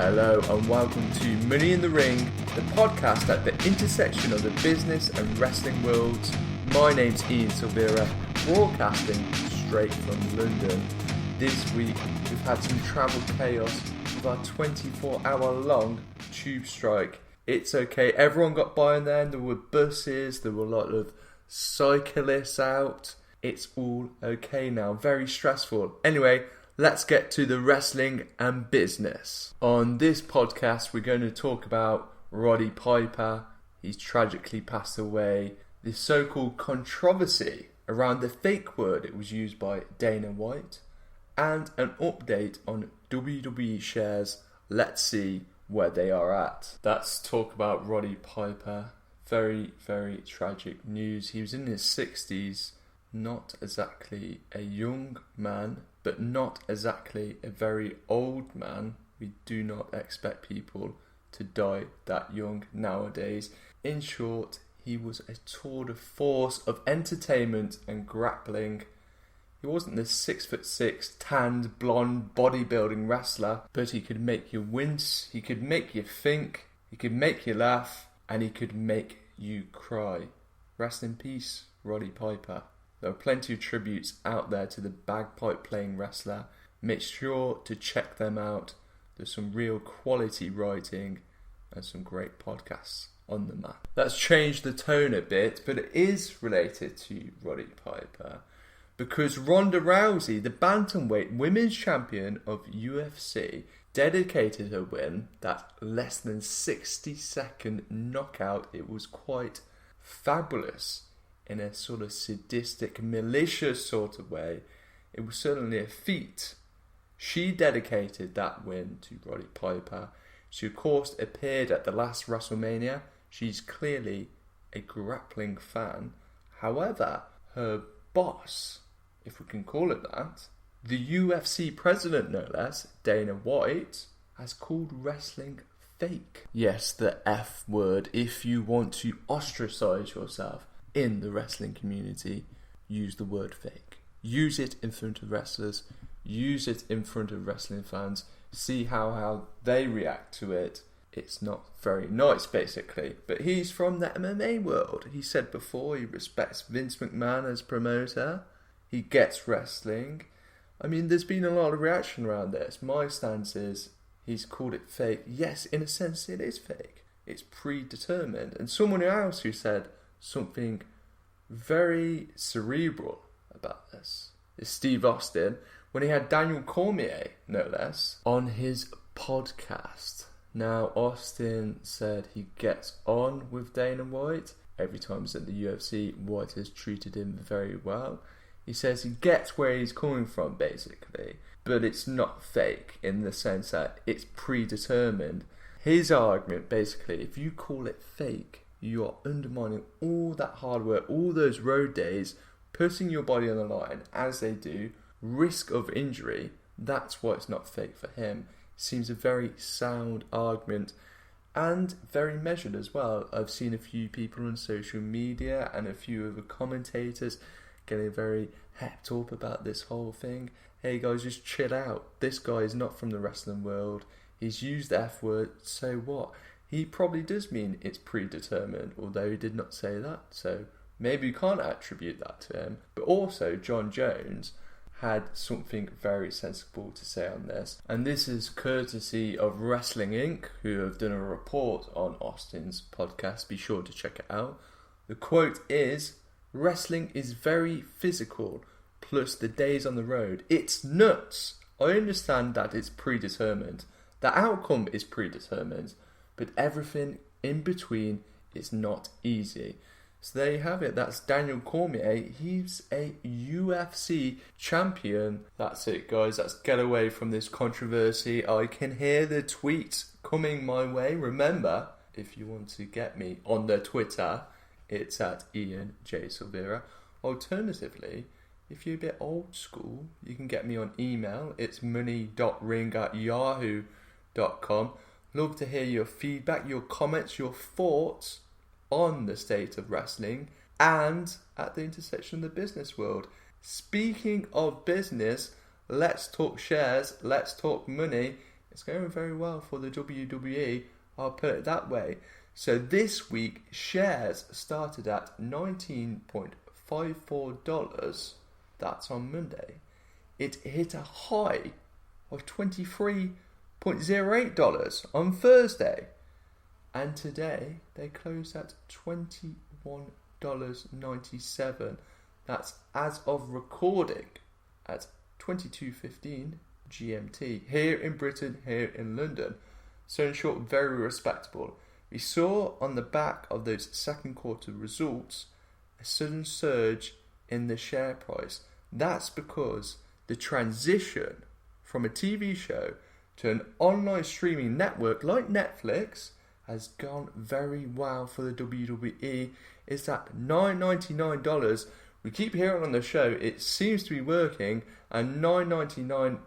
Hello and welcome to Money in the Ring, the podcast at the intersection of the business and wrestling worlds. My name's Ian Silvera, broadcasting straight from London. This week we've had some travel chaos with our 24-hour long tube strike. It's okay, everyone got by in there, there were buses, there were a lot of cyclists out. It's all okay now, very stressful. Anyway, let's get to the wrestling and business. On this podcast, we're going to talk about Roddy Piper. He's tragically passed away. The so-called controversy around the fake word it was used by Dana White. And an update on WWE shares. Let's see where they are at. Let's talk about Roddy Piper. Very, very tragic news. He was in his 60s. Not exactly a young man, but not exactly a very old man. We do not expect people to die that young nowadays. In short, he was a tour de force of entertainment and grappling. He wasn't this 6'6", tanned, blonde, bodybuilding wrestler, but he could make you wince, he could make you think, he could make you laugh, and he could make you cry. Rest in peace, Roddy Piper. There are plenty of tributes out there to the bagpipe-playing wrestler. Make sure to check them out. There's some real quality writing and some great podcasts on the map. Let's change the tone a bit, but it is related to Roddy Piper because Ronda Rousey, the bantamweight women's champion of UFC, dedicated her win, that less than 60-second knockout. It was quite fabulous. In a sort of sadistic, malicious sort of way. It was certainly a feat. She dedicated that win to Roddy Piper. She of course appeared at the last WrestleMania. She's clearly a grappling fan. However, her boss, if we can call it that, the UFC president no less, Dana White, has called wrestling fake. Yes, the F word, if you want to ostracize yourself in the wrestling community, use the word fake. Use it in front of wrestlers, use it in front of wrestling fans, see how they react to it. It's not very nice, basically. But he's from the MMA world. He said before he respects Vince McMahon as promoter. He gets wrestling. I mean, there's been a lot of reaction around this. My stance is he's called it fake. Yes, in a sense it is fake. It's predetermined. And someone else who said something very cerebral about this is Steve Austin, when he had Daniel Cormier, no less, on his podcast. Now, Austin said he gets on with Dana White. Every time he's at the UFC, White has treated him very well. He says he gets where he's coming from, basically, but it's not fake in the sense that it's predetermined. His argument, basically, if you call it fake, you are undermining all that hard work, all those road days, putting your body on the line as they do, risk of injury. That's why it's not fake for him. Seems a very sound argument and very measured as well. I've seen a few people on social media and a few of the commentators getting very hepped up about this whole thing. Hey guys, just chill out. This guy is not from the wrestling world. He's used the F word, so what? He probably does mean it's predetermined, although he did not say that, so maybe you can't attribute that to him. But also, John Jones had something very sensible to say on this, and this is courtesy of Wrestling Inc., who have done a report on Austin's podcast. Be sure to check it out. The quote is, "Wrestling is very physical, plus the days on the road. It's nuts. I understand that it's predetermined. The outcome is predetermined. But everything in between is not easy." So there you have it. That's Daniel Cormier. He's a UFC champion. That's it, guys. Let's get away from this controversy. I can hear the tweets coming my way. Remember, if you want to get me on the Twitter, it's at Ian J. Silvera. Alternatively, if you're a bit old school, you can get me on email. It's money.ring@yahoo.com. Love to hear your feedback, your comments, your thoughts on the state of wrestling and at the intersection of the business world. Speaking of business, let's talk shares, let's talk money. It's going very well for the WWE, I'll put it that way. So this week, shares started at $19.54. That's on Monday. It hit a high of $23.08 on Thursday. And today, they closed at $21.97. That's as of recording at 22:15 GMT. Here in Britain, here in London. So in short, very respectable. We saw on the back of those second quarter results a sudden surge in the share price. That's because the transition from a TV show to an online streaming network like Netflix has gone very well for the WWE. It's at $9.99. We keep hearing on the show it seems to be working, and £9.99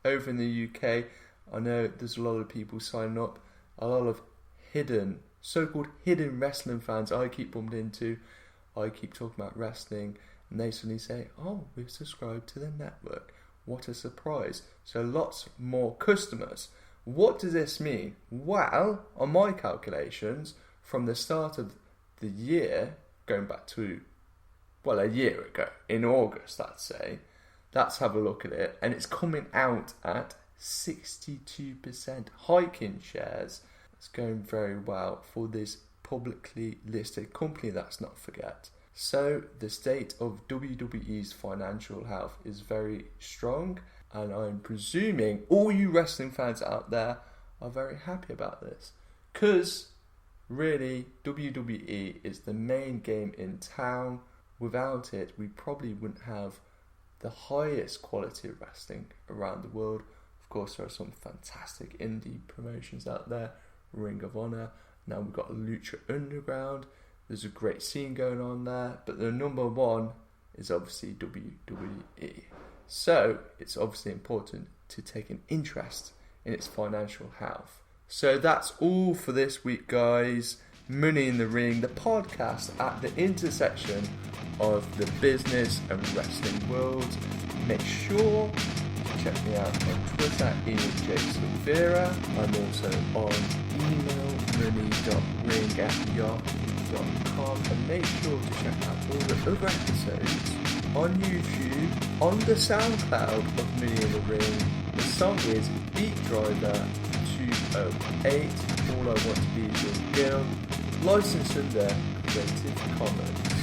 over in the UK. I know there's a lot of people signing up, a lot of so-called hidden wrestling fans I keep bumped into. I keep talking about wrestling and they suddenly say, oh, we've subscribed to the network. What a surprise. So lots more customers. What does this mean? Well, on my calculations, from the start of the year, going back to, a year ago, in August, let's have a look at it. And it's coming out at 62% hike in shares. It's going very well for this publicly listed company, let's not forget. So the state of WWE's financial health is very strong, and I'm presuming all you wrestling fans out there are very happy about this, because really WWE is the main game in town. Without it, we probably wouldn't have the highest quality of wrestling around the world. Of course, there are some fantastic indie promotions out there, Ring of Honor. Now we've got Lucha Underground. There's a great scene going on there, but the number one is obviously WWE. So it's obviously important to take an interest in its financial health. So that's all for this week, guys. Money in the Ring, the podcast at the intersection of the business and wrestling world. Make sure to check me out on Twitter, IanJSilvera. I'm also on email, money.ring@yahoo.com, and make sure to check out all the other episodes on YouTube, on the SoundCloud of Money in the Ring. The song is Beat Driver 208. All I Want to Be Is Your Girl, licensed under Creative Commons.